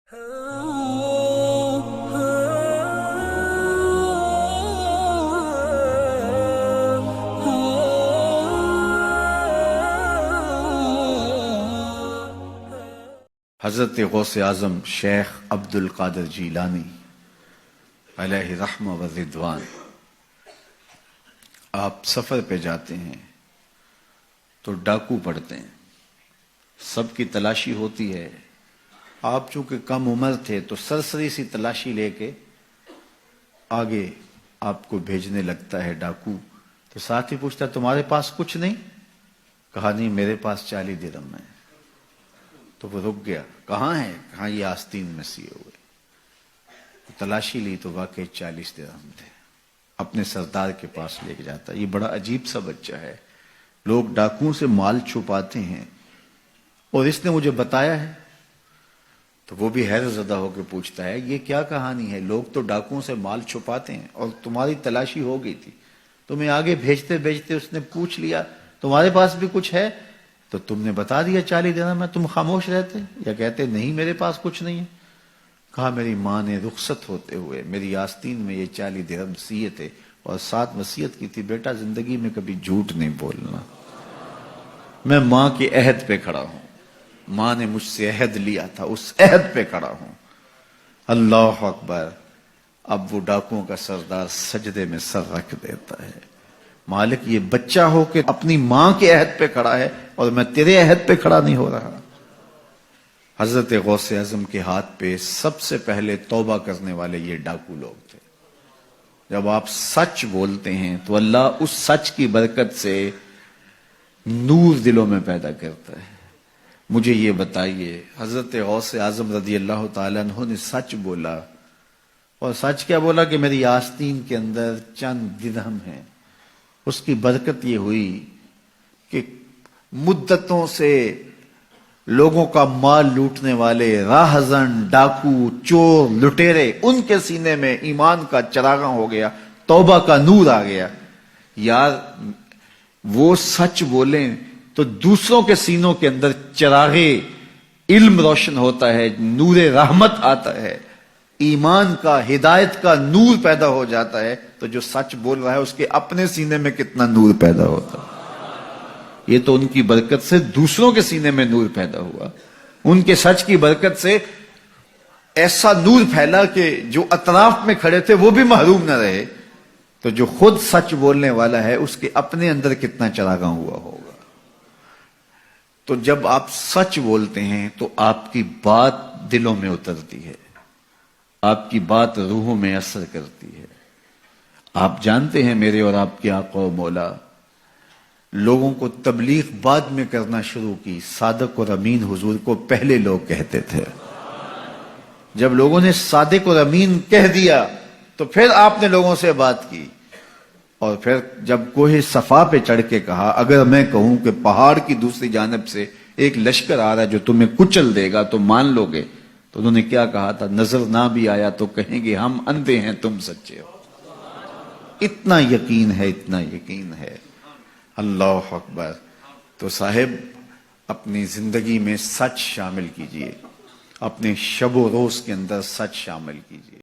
حضرت غوث اعظم شیخ عبد القادر جیلانی علیہ رحمہ و رضوان، آپ سفر پہ جاتے ہیں تو ڈاکو پڑتے ہیں، سب کی تلاشی ہوتی ہے۔ آپ چونکہ کم عمر تھے تو سرسری سی تلاشی لے کے آگے آپ کو بھیجنے لگتا ہے ڈاکو، تو ساتھ ہی پوچھتا ہے تمہارے پاس کچھ نہیں؟ کہا نہیں، میرے پاس 40 درہم ہے۔ تو وہ رک گیا، کہاں ہے؟ کہاں یہ آستین میں سیے ہوئے۔ تلاشی لی تو واقعی 40 درہم تھے، اپنے سردار کے پاس لے کے جاتا۔ یہ بڑا عجیب سا بچہ ہے، لوگ ڈاکوؤں سے مال چھپاتے ہیں اور اس نے مجھے بتایا ہے۔ تو وہ بھی حیرت زدہ ہو کے پوچھتا ہے یہ کیا کہانی ہے؟ لوگ تو ڈاکوؤں سے مال چھپاتے ہیں اور تمہاری تلاشی ہو گئی تھی، تمہیں آگے بھیجتے بھیجتے اس نے پوچھ لیا تمہارے پاس بھی کچھ ہے؟ تو تم نے بتا دیا 40 درہم میں، تم خاموش رہتے یا کہتے نہیں میرے پاس کچھ نہیں ہے؟ کہا میری ماں نے رخصت ہوتے ہوئے میری آستین میں یہ 40 درہم سیے تھے اور ساتھ وصیت کی تھی بیٹا زندگی میں کبھی جھوٹ نہیں بولنا۔ میں ماں کے عہد پہ کھڑا ہوں، ماں نے مجھ سے عہد لیا تھا، اس عہد پہ کھڑا ہوں۔ اللہ اکبر۔ اب وہ ڈاکوؤں کا سردار سجدے میں سر رکھ دیتا ہے، مالک یہ بچہ ہو کہ اپنی ماں کے عہد پہ کھڑا ہے اور میں تیرے عہد پہ کھڑا نہیں ہو رہا۔ حضرت غوث اعظم کے ہاتھ پہ سب سے پہلے توبہ کرنے والے یہ ڈاکو لوگ تھے۔ جب آپ سچ بولتے ہیں تو اللہ اس سچ کی برکت سے نور دلوں میں پیدا کرتا ہے۔ مجھے یہ بتائیے، حضرت غوث اعظم رضی اللہ تعالیٰ عنہ نے سچ بولا، اور سچ کیا بولا کہ میری آستین کے اندر چند درہم ہیں۔ اس کی برکت یہ ہوئی کہ مدتوں سے لوگوں کا مال لوٹنے والے راہزن، ڈاکو، چور، لٹیرے، ان کے سینے میں ایمان کا چراغاں ہو گیا، توبہ کا نور آ گیا۔ یار وہ سچ بولیں تو دوسروں کے سینوں کے اندر چراغے علم روشن ہوتا ہے، نور رحمت آتا ہے، ایمان کا، ہدایت کا نور پیدا ہو جاتا ہے۔ تو جو سچ بول رہا ہے اس کے اپنے سینے میں کتنا نور پیدا ہوتا ہے۔ یہ تو ان کی برکت سے دوسروں کے سینے میں نور پیدا ہوا، ان کے سچ کی برکت سے ایسا نور پھیلا کہ جو اطراف میں کھڑے تھے وہ بھی محروم نہ رہے۔ تو جو خود سچ بولنے والا ہے اس کے اپنے اندر کتنا چراغاں ہوا ہوگا۔ تو جب آپ سچ بولتے ہیں تو آپ کی بات دلوں میں اترتی ہے، آپ کی بات روحوں میں اثر کرتی ہے۔ آپ جانتے ہیں میرے اور آپ کے آقا و مولا لوگوں کو تبلیغ بعد میں کرنا شروع کی، صادق اور امین حضور کو پہلے لوگ کہتے تھے۔ جب لوگوں نے صادق اور امین کہہ دیا تو پھر آپ نے لوگوں سے بات کی، اور پھر جب کوہ صفا پہ چڑھ کے کہا اگر میں کہوں کہ پہاڑ کی دوسری جانب سے ایک لشکر آ رہا ہے جو تمہیں کچل دے گا تو مان لو گے؟ تو انہوں نے کیا کہا تھا؟ نظر نہ بھی آیا تو کہیں گے ہم اندھے ہیں تم سچے ہو۔ اتنا یقین ہے، اتنا یقین ہے۔ اللہ اکبر۔ تو صاحب اپنی زندگی میں سچ شامل کیجئے، اپنے شب و روز کے اندر سچ شامل کیجئے۔